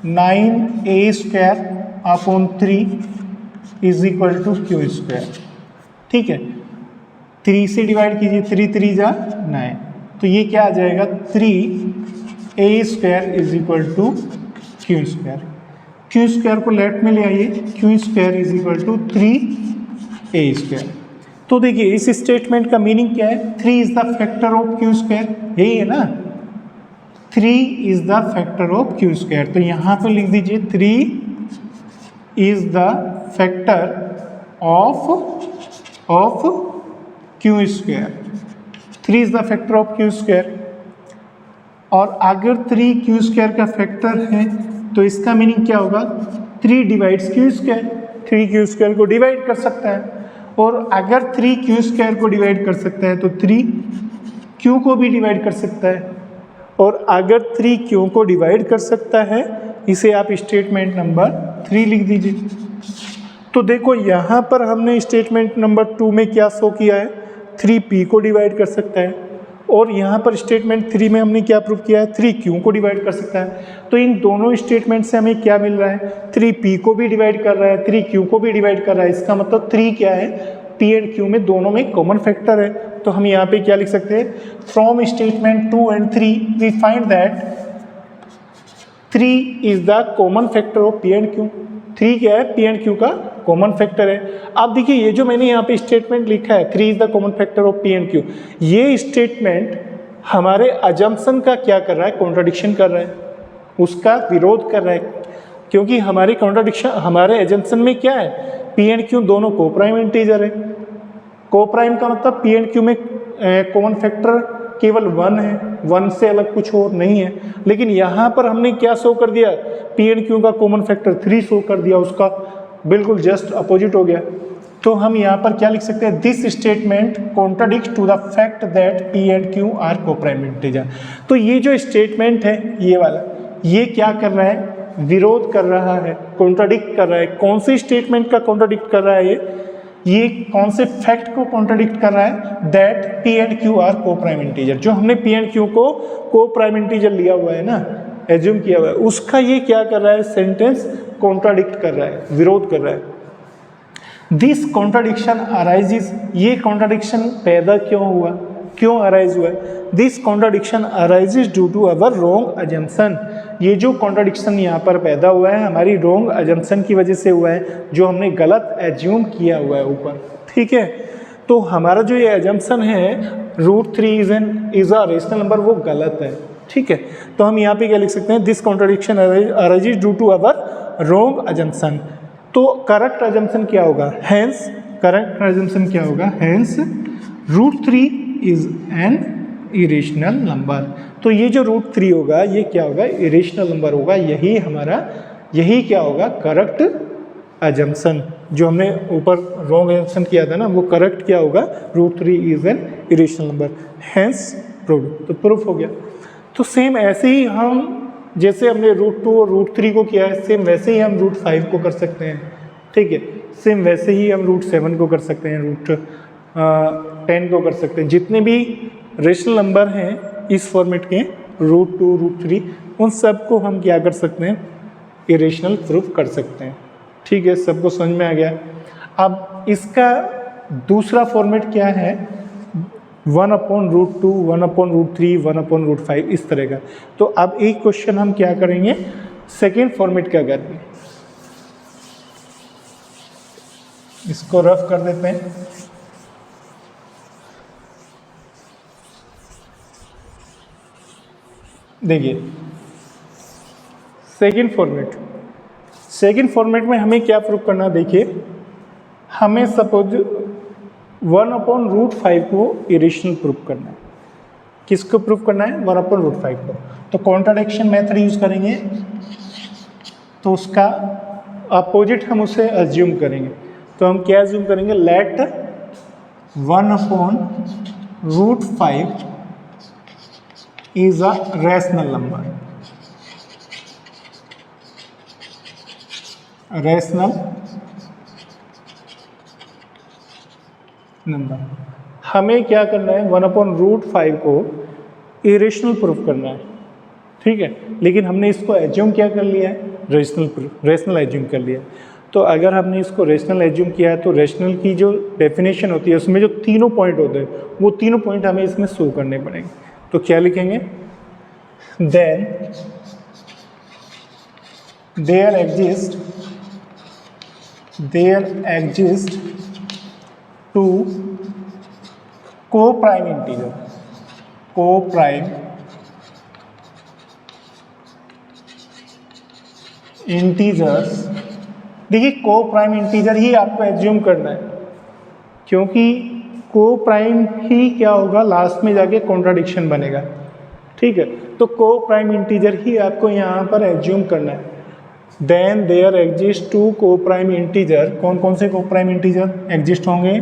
9a square upon 3 is equal to q square. ठीक है, 3 से डिवाइड कीजिए, 3 3 जा 9, तो ये क्या आ जाएगा, 3a square is equal to q square. Q square को लेफ्ट में ले आइए, q square is equal to 3a square. तो देखिए इस स्टेटमेंट का मीनिंग क्या है, 3 is the factor of q square, यही है ना, 3 is the factor of q square. तो यहाँ पर लिख दीजिए 3 is the factor of q square. 3 is the factor of q square. और अगर 3 क्यू स्क्वायर का फैक्टर है तो इसका मीनिंग क्या होगा, 3 divides Q square. 3 Q square को डिवाइड कर सकता है, और अगर 3 क्यू स्क्वायर को डिवाइड कर सकता है तो 3 क्यू को भी डिवाइड कर सकता है। और अगर 3 क्यू को डिवाइड कर सकता है, इसे आप स्टेटमेंट नंबर 3 लिख दीजिए। तो देखो यहाँ पर हमने स्टेटमेंट नंबर 2 में क्या शो किया है, 3p को डिवाइड कर सकता है, और यहाँ पर स्टेटमेंट 3 में हमने क्या प्रूव किया है, 3q को डिवाइड कर सकता है। तो इन दोनों स्टेटमेंट से हमें क्या मिल रहा है, 3p को भी डिवाइड कर रहा है, 3q को भी डिवाइड कर रहा है। इसका मतलब 3 क्या है, p एंड q में दोनों में कॉमन फैक्टर है। तो हम यहाँ पे क्या लिख सकते हैं, from statement 2 and 3 we find that 3 is the common factor of p and q। 3 क्या है, p एंड q का कॉमन फैक्टर है। अब देखिए ये जो मैंने यहाँ पे स्टेटमेंट लिखा है, 3 is the common factor of p and q, ये स्टेटमेंट हमारे अजम्पशन का क्या कर रहा है, कॉन्ट्राडिक्शन कर रहा है, उसका विरोध कर रहा है। क्योंकि हमारी कॉन्ट्राडिक्शन, हमारे एजम्पशन में क्या है, p एंड q दोनों को प्राइम इंटीजर है। को प्राइम का मतलब p एंड q में कॉमन फैक्टर केवल 1 है, 1 से अलग कुछ और नहीं है। लेकिन यहाँ पर हमने क्या शो कर दिया, p एंड q का कॉमन फैक्टर 3 शो कर दिया, उसका बिल्कुल जस्ट अपोजिट हो गया। तो हम यहाँ पर क्या लिख सकते हैं, this statement contradict to the fact that p and q are को प्राइम इंटीजर। तो ये जो स्टेटमेंट है, ये वाला, ये क्या कर रहा है, विरोध कर रहा है, कॉन्ट्राडिक्ट कर रहा है। कौन से स्टेटमेंट का कॉन्ट्राडिक्ट कर रहा है, ये कौन से फैक्ट को कॉन्ट्राडिक्ट कर रहा है, that p and q are को प्राइम इंटीजर। जो हमने p एंड q को प्राइम इंटीजर लिया हुआ है ना, एज्यूम किया हुआ है, उसका ये क्या कर रहा है, सेंटेंस कॉन्ट्राडिक्ट कर रहा है, विरोध कर रहा है। दिस कॉन्ट्राडिक्शन अराइजेस, ये कॉन्ट्राडिक्शन पैदा क्यों हुआ, क्यों अराइज हुआ है, this contradiction arises due to our wrong assumption. ये जो कॉन्ट्राडिक्शन यहाँ पर पैदा हुआ है, हमारी रॉन्ग अजम्पशन की वजह से हुआ है, जो हमने गलत एज्यूम किया हुआ है ऊपर। ठीक है, तो हमारा जो ये एजम्पशन है √3 इज अ रेशनल नंबर, वो गलत है। ठीक है, तो हम यहाँ पे क्या लिख सकते हैं, this contradiction arises due to our wrong assumption. तो करेक्ट अजम्पशन क्या होगा, हैंस करेक्ट अजम्पशन क्या होगा, hence √3 is an irrational number. तो ये जो √3 होगा, ये क्या होगा, इरेशनल नंबर होगा। यही हमारा, यही क्या होगा, करेक्ट अजम्पशन जो हमने ऊपर रॉन्ग अजम्पशन किया था ना, वो करेक्ट क्या होगा, √3 is an irrational number, hence prove. तो प्रूफ हो गया। तो सेम ऐसे ही हम जैसे हमने √2 और √3 को किया है, सेम वैसे ही हम √5 को कर सकते हैं, ठीक है। सेम वैसे ही हम √7 को कर सकते हैं, √10 को कर सकते हैं। जितने भी रेशनल नंबर हैं इस फॉर्मेट के, √2, √3, उन सब को हम क्या कर सकते हैं, इरेशनल प्रूफ कर सकते हैं, ठीक है। सबको समझ में आ गया। अब इसका दूसरा फॉर्मेट क्या है, 1/√2, 1/√3, 1/√5, इस तरह का। तो अब एक क्वेश्चन हम क्या करेंगे, सेकेंड फॉर्मेट का करेंगे। इसको रफ कर देते हैं। देखिए सेकेंड फॉर्मेट में हमें क्या प्रूफ करना, देखिए हमें सपोज 1/√5 को इरेशनल प्रूफ करना है। किसको प्रूफ करना है, 1/√5 को। तो कॉन्ट्राडिक्शन मेथड यूज करेंगे, तो उसका अपोजिट हम उसे अज्यूम करेंगे। तो हम क्या अज्यूम करेंगे, let 1/√5 is a rational number. हमें क्या करना है, 1/√5 को इरेशनल प्रूफ करना है, ठीक है। लेकिन हमने इसको एज्यूम क्या कर लिया है, रेशनल एज्यूम कर लिया है। तो अगर हमने इसको रेशनल एज्यूम किया है, तो रेशनल की जो डेफिनेशन होती है उसमें जो तीनों पॉइंट होते हैं, वो तीनों पॉइंट हमें इसमें शो करने पड़ेंगे। तो क्या लिखेंगे, then there exist two coprime integers. देखिए को-प्राइम इंटीजर ही आपको एज्यूम करना है, क्योंकि को-प्राइम ही क्या होगा, लास्ट में जाके कॉन्ट्राडिक्शन बनेगा, ठीक है। तो को-प्राइम इंटीजर ही आपको यहाँ पर एज्यूम करना है। Then there exist two coprime integer. कौन कौन से को-प्राइम इंटीजर एग्जिस्ट होंगे,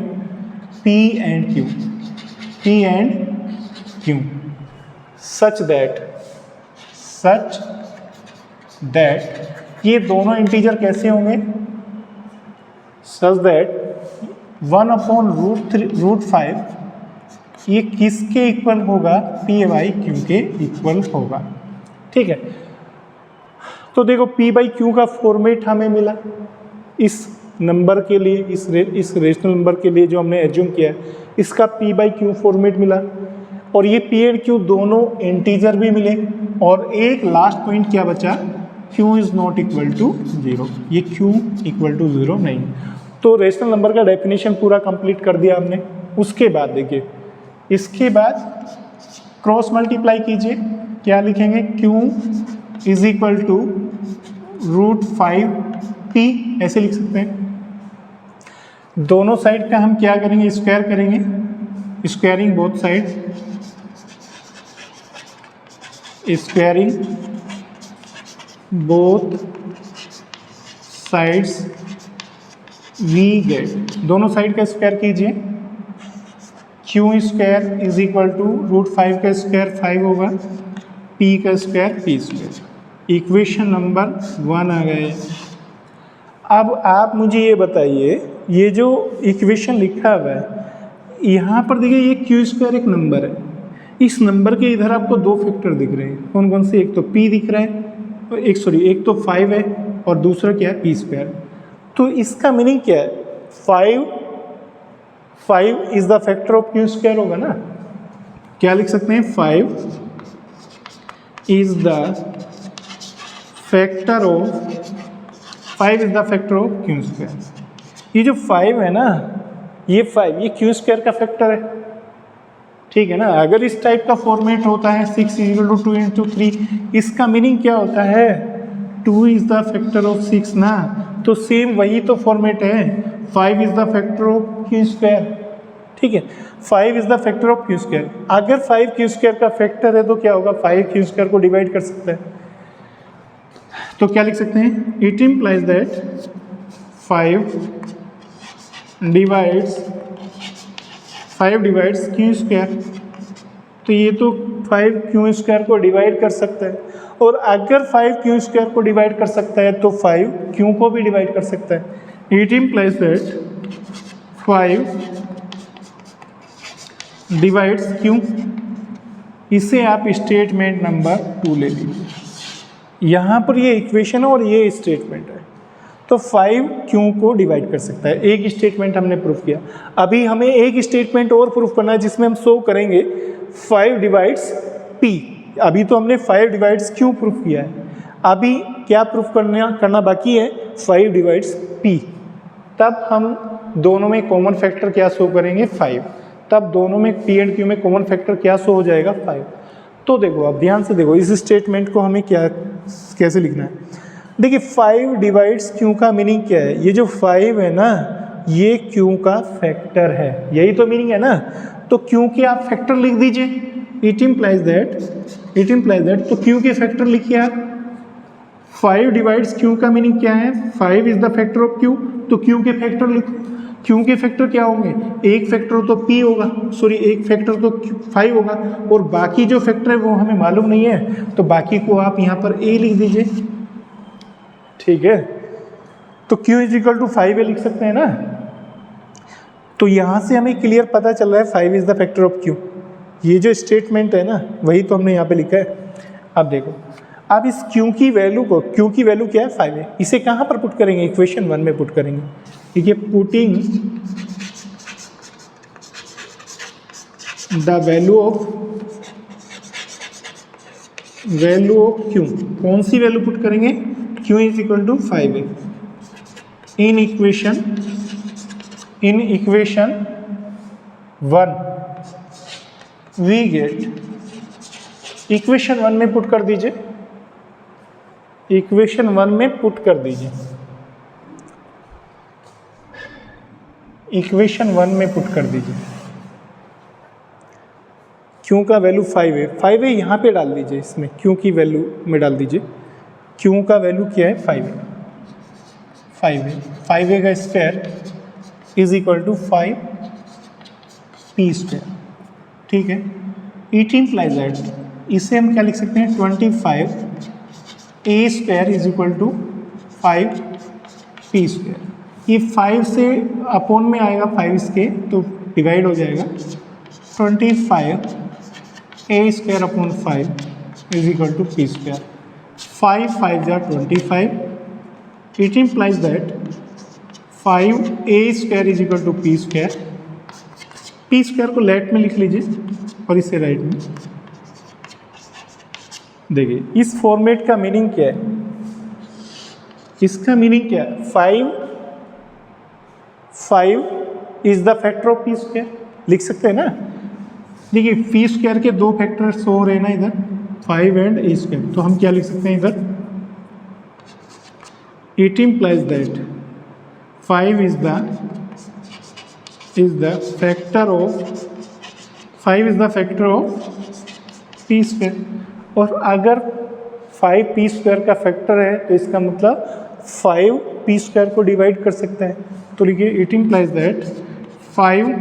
P and Q, such that ये दोनों इंटीजर कैसे होंगे, सच दैट 1/√5 ये किसके इक्वल होगा, P/Q के इक्वल होगा, ठीक है। तो देखो P/Q का फॉर्मेट हमें मिला इस नंबर के लिए, इस रेशनल नंबर के लिए जो हमने एज्यूम किया है, इसका P/Q फॉर्मेट मिला। और ये P एंड Q दोनों इंटीजर भी मिले। और एक लास्ट पॉइंट क्या बचा, Q is not equal to 0, ये Q इक्वल टू 0 नहीं। तो रेशनल नंबर का डेफिनेशन पूरा कंप्लीट कर दिया हमने। उसके बाद देखिए, इसके बाद क्रॉस मल्टीप्लाई कीजिए, क्या लिखेंगे, Q is equal to √5P, ऐसे लिख सकते हैं। दोनों साइड का हम क्या करेंगे, स्क्वायर करेंगे, squaring both side, we get, दोनों साइड का स्क्वायर कीजिए। Q square is equal to √5 का स्क्वायर 5 होगा, P का square P square. Equation number 1 आ गए। अब आप मुझे ये बताइए, ये जो इक्वेशन लिखा हुआ है यहाँ पर देखिए, ये Q स्क्वायर एक नंबर है। इस नंबर के इधर आपको दो फैक्टर दिख रहे हैं, कौन कौन से, एक तो P दिख रहा है, और एक तो 5 है, और दूसरा क्या है, P स्क्वायर। तो इसका मीनिंग क्या है, 5 is the factor of Q square होगा ना। क्या लिख सकते हैं, 5 is the factor of Q square. ये जो 5 है ना, ये Q स्क्वायर का फैक्टर है, ठीक है ना। अगर इस टाइप का फॉर्मेट होता है 6 = 2 × 3, इसका मीनिंग क्या होता है, 2 इज द फैक्टर ऑफ 6 ना। तो सेम वही तो फॉर्मेट है, 5 is the factor of Q square, ठीक है। 5 is the factor of Q square. अगर 5 Q स्क्वायर का फैक्टर है तो क्या होगा, 5 Q स्क्वायर को डिवाइड कर सकता है। तो क्या लिख सकते हैं, it implies that 5 divides Q square, तो ये तो 5 क्यू स्क्वायर को डिवाइड कर सकता है, और अगर 5 क्यू स्क्वायर को डिवाइड कर सकता है तो 5 क्यू को भी डिवाइड कर सकता है। It implies that 5 divides Q. इसे आप स्टेटमेंट नंबर 2 ले लीजिए। यहाँ पर ये इक्वेशन है और ये स्टेटमेंट है, तो 5 क्यू को डिवाइड कर सकता है। एक स्टेटमेंट हमने प्रूफ किया, अभी हमें एक स्टेटमेंट और प्रूफ करना है जिसमें हम शो करेंगे 5 डिवाइड्स पी। अभी तो हमने 5 डिवाइड्स क्यू प्रूफ किया है, अभी क्या प्रूफ करना बाकी है, 5 डिवाइड्स पी। तब हम दोनों में कॉमन फैक्टर क्या शो करेंगे, 5। तब दोनों में पी एंड क्यू में कॉमन फैक्टर क्या शो हो जाएगा, 5। तो देखो, अब ध्यान से देखो इस स्टेटमेंट को हमें कैसे लिखना है। देखिए 5 डिवाइड्स क्यू का मीनिंग क्या है, ये जो 5 है ना, ये क्यू का फैक्टर है, यही तो मीनिंग है ना। तो क्यू के आप फैक्टर लिख दीजिए। इट इम्प्लाइज दैट तो क्यू के फैक्टर लिखिए आप। 5 डिवाइड्स क्यू का मीनिंग क्या है, 5 is the factor of Q, तो क्यू के फैक्टर लिखो। क्यू के फैक्टर क्या होंगे, एक फैक्टर तो पी होगा, सॉरी एक फैक्टर तो 5 होगा, और बाकी जो फैक्टर है वो हमें मालूम नहीं है, तो बाकी को आप यहाँ पर ए लिख दीजिए। ठीक है, तो Q इज इक्वल टू 5 लिख सकते हैं ना। तो यहाँ से हमें क्लियर पता चल रहा है 5 is the factor of Q। ये जो स्टेटमेंट है ना, वही तो हमने यहाँ पे लिखा है। अब देखो, अब इस Q की वैल्यू को, Q की वैल्यू क्या है, 5 है, इसे कहाँ पर पुट करेंगे, इक्वेशन 1 में पुट करेंगे। ठीक है, putting the value of Q, कौन सी वैल्यू पुट करेंगे, Q इज इक्वल टू 5 है। In equation 1 we get, equation 1 में पुट कर दीजिए, इक्वेशन 1 में पुट कर दीजिए, इक्वेशन 1 में पुट कर दीजिए। क्यू का वैल्यू 5 है, 5 है, यहाँ पे डाल दीजिए, इसमें क्यू की वैल्यू में डाल दीजिए। क्यू का वैल्यू क्या है, 5 है, 5 है, 5 का square is equal to 5 P square. ठीक है, इट इम्प्लाइज दैट, इसे हम क्या लिख सकते हैं, 25 a square is equal to 5 P square. ये 5 से अपॉन में आएगा, 5 इसके तो डिवाइड हो जाएगा, 25 a square upon 5 is equal to p square. 5 5 जा 25, it implies that 5 a square is equal to p square. P square को लेफ्ट में लिख लीजिए और इसे राइट में। देखिए इस फॉर्मेट का मीनिंग क्या है, इसका मीनिंग क्या है, 5 is the factor of P square, लिख सकते हैं ना। देखिए पी स्क्वायर के 2 फैक्टर शो हो रहे हैं ना इधर, 5 एंड ए स्क्वायर, तो हम क्या लिख सकते हैं इधर, it implies that 5 is the factor of P square. और अगर 5 पी स्क्वायर का फैक्टर है तो इसका मतलब 5 पी स्क्वायर को डिवाइड कर सकता है। तो लिखिए it implies that 5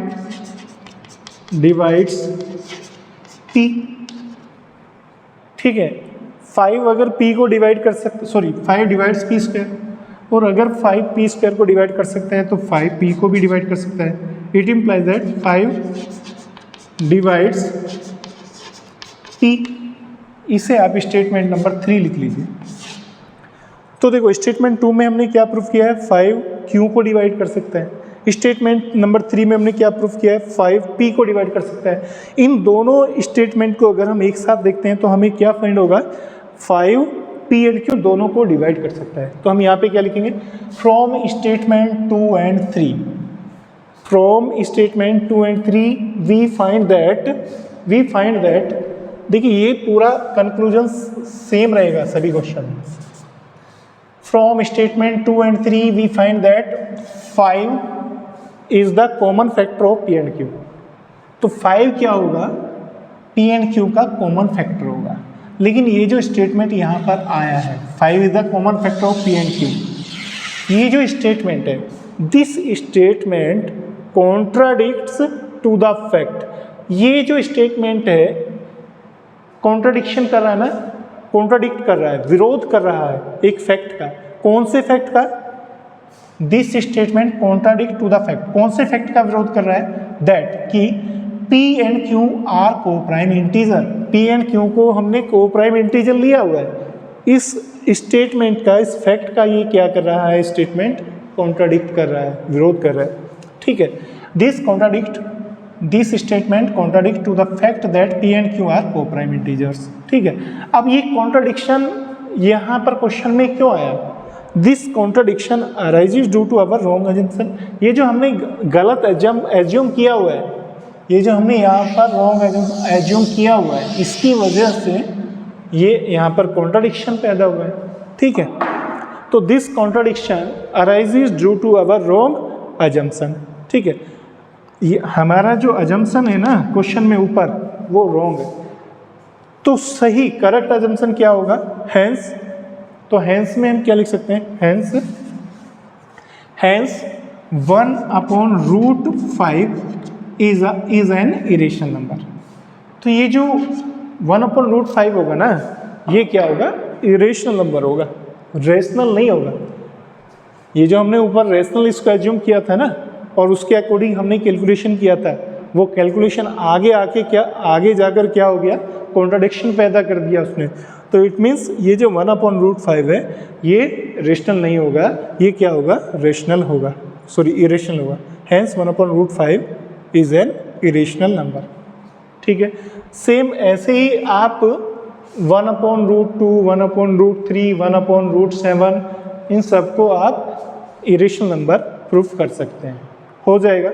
divides P. ठीक है, 5 अगर p को डिवाइड कर सकते, सॉरी 5 डिवाइड्स पी स्क्वायर, और अगर 5 पी स्क्वायर को डिवाइड कर सकता है तो 5 पी को भी डिवाइड कर सकता है। It implies that 5 divides P. इसे आप स्टेटमेंट नंबर 3 लिख लीजिए। तो देखो स्टेटमेंट 2 में हमने क्या प्रूफ किया है, 5 क्यू को डिवाइड कर सकता है। स्टेटमेंट नंबर 3 में हमने क्या प्रूफ किया है, 5 पी को डिवाइड कर सकता है। इन दोनों स्टेटमेंट को अगर हम एक साथ देखते हैं तो हमें क्या फाइंड होगा, 5 पी एंड क्यू दोनों को डिवाइड कर सकता है। तो हम यहाँ पे क्या लिखेंगे, from statement 2 and 3, from statement 2 and 3 we find that, देखिए ये पूरा कंक्लूजन सेम रहेगा सभी क्वेश्चन में। From statement 2 and 3 we find that 5 is the common factor of P and Q. तो 5 क्या होगा, पी एंड क्यू का कॉमन फैक्टर होगा। लेकिन ये जो स्टेटमेंट यहाँ पर आया है, 5 is the common factor of P and Q, ये जो स्टेटमेंट है, this statement contradicts to the fact, ये जो स्टेटमेंट है कॉन्ट्राडिक्शन कर रहा है ना, कॉन्ट्राडिक्ट कर रहा है, विरोध कर रहा है एक फैक्ट का। कौन से फैक्ट का? This statement contradict to the fact, कौन से फैक्ट का विरोध कर रहा है? दैट कि P एंड Q आर को prime integer, P and Q को हमने को प्राइम इंटीजर लिया हुआ है। इस स्टेटमेंट का, इस फैक्ट का ये क्या कर रहा है? स्टेटमेंट कॉन्ट्राडिक्ट कर रहा है, विरोध कर रहा है। ठीक है, this statement contradict to the fact that P and Q are coprime integers. ठीक है, अब ये कॉन्ट्राडिक्शन यहाँ पर क्वेश्चन में क्यों आया? This contradiction arises due to our wrong assumption, ये जो हमने गलत एज्यूम किया हुआ है, ये जो हमने यहाँ पर रॉन्ग एज्यूम किया हुआ है, इसकी वजह से ये यहाँ पर कॉन्ट्राडिक्शन पैदा हुआ है। ठीक है, तो this contradiction arises due to our wrong assumption. ठीक है, ये हमारा जो अजम्पशन है ना क्वेश्चन में ऊपर, वो रॉन्ग है, तो सही करेक्ट एजम्पशन क्या होगा? हैंस, तो हैंस में हम क्या लिख सकते हैं? Hence 1/√5 is an irrational number. तो ये जो 1/√5 होगा ना, ये क्या होगा? इरेशनल नंबर होगा, रेशनल नहीं होगा। ये जो हमने ऊपर रेशनल इसको एज्यूम किया था ना, और उसके अकॉर्डिंग हमने कैलकुलेशन किया था, वो कैलकुलेशन आगे आके क्या, आगे जाकर क्या हो गया? कॉन्ट्राडिक्शन पैदा कर दिया उसने। तो इट मीन्स ये जो 1/√5 है, ये रेशनल नहीं होगा, ये क्या होगा? रेशनल होगा, सॉरी इरेशनल होगा। Hence 1/√5 is an irrational number. ठीक है, सेम ऐसे ही आप 1/√2, 1/√3, 1/√7 इन सबको आप इरेशनल नंबर प्रूफ कर सकते हैं, हो जाएगा।